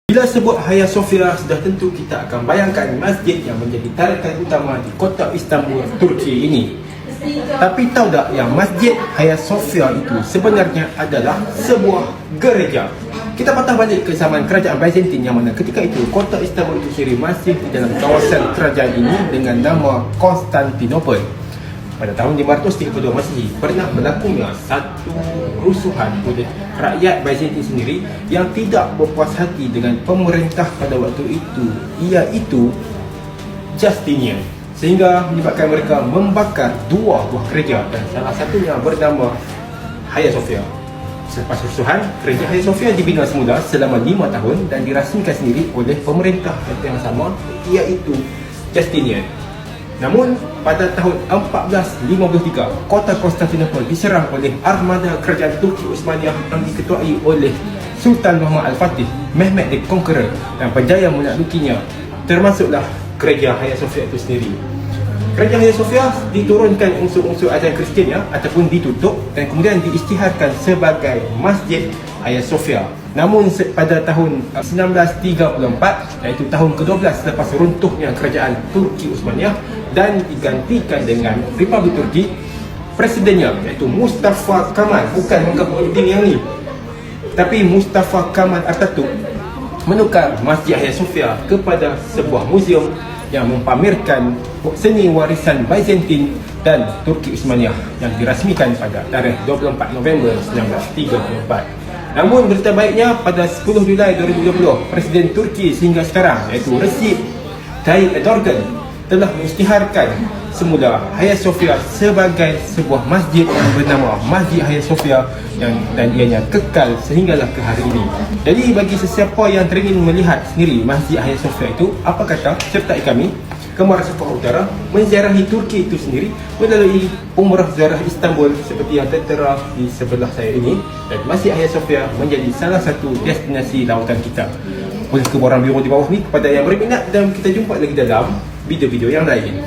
Bila sebut Hagia Sophia, sudah tentu kita akan bayangkan masjid yang menjadi tarikan utama di kota Istanbul, Turki ini. Tapi tahu tak yang masjid Hagia Sophia itu sebenarnya adalah sebuah gereja. Kita patah balik ke zaman kerajaan Byzantine, yang mana ketika itu kota Istanbul itu sendiri masih di dalam kawasan kerajaan ini dengan nama Konstantinopel. Pada tahun 532 Masehi pernah berlakunya satu kerusuhan oleh rakyat Byzantine sendiri yang tidak berpuas hati dengan pemerintah pada waktu itu, iaitu Justinian, sehingga menyebabkan mereka membakar dua buah gereja dan salah satunya bernama Hagia Sophia. Selepas kerusuhan, gereja Hagia Sophia dibina semula selama 5 tahun dan dirasmikan sendiri oleh pemerintah yang sama, iaitu Justinian. Namun pada tahun 1453, kota Konstantinopel diserang oleh armada kerajaan Turki Utsmaniyah yang diketuai oleh Sultan Muhammad Al-Fatih, Mehmed the Conqueror, dan berjaya menaklukinya, termasuklah gereja Hagia Sophia itu sendiri. Gereja Hagia Sophia diturunkan unsur-unsur ajaran Kristiannya ataupun ditutup dan kemudian diisytiharkan sebagai Masjid Hagia Sophia. Namun pada tahun 1934, iaitu tahun ke-12 selepas runtuhnya kerajaan Turki Utsmaniyah dan digantikan dengan Republik Turki, presidennya iaitu Mustafa Kemal, bukan Muhyiddin yang ni, tapi Mustafa Kemal Atatürk, menukar Masjid Hagia Sophia kepada sebuah muzium yang mempamerkan seni warisan Byzantine dan Turki Utsmaniyah yang dirasmikan pada tarikh 24 November 1934. Namun berita baiknya, pada 10 Julai 2020, Presiden Turki sehingga sekarang iaitu Recep Tayyip Erdogan telah mengisytiharkan semula Hagia Sophia sebagai sebuah masjid yang bernama Masjid Hagia Sophia dan ianya kekal sehinggalah ke hari ini. Jadi bagi sesiapa yang teringin melihat sendiri Masjid Hagia Sophia itu, apa kata sertai kami ke Muara Safah Utara menziarahi Turki itu sendiri melalui Umrah Ziarah Istanbul seperti yang tertera di sebelah saya ini, dan Masjid Hagia Sophia menjadi salah satu destinasi lawatan kita. Boleh ke borang biru di bawah ni kepada yang berminat, dan kita jumpa lagi dalam video-video yang lain.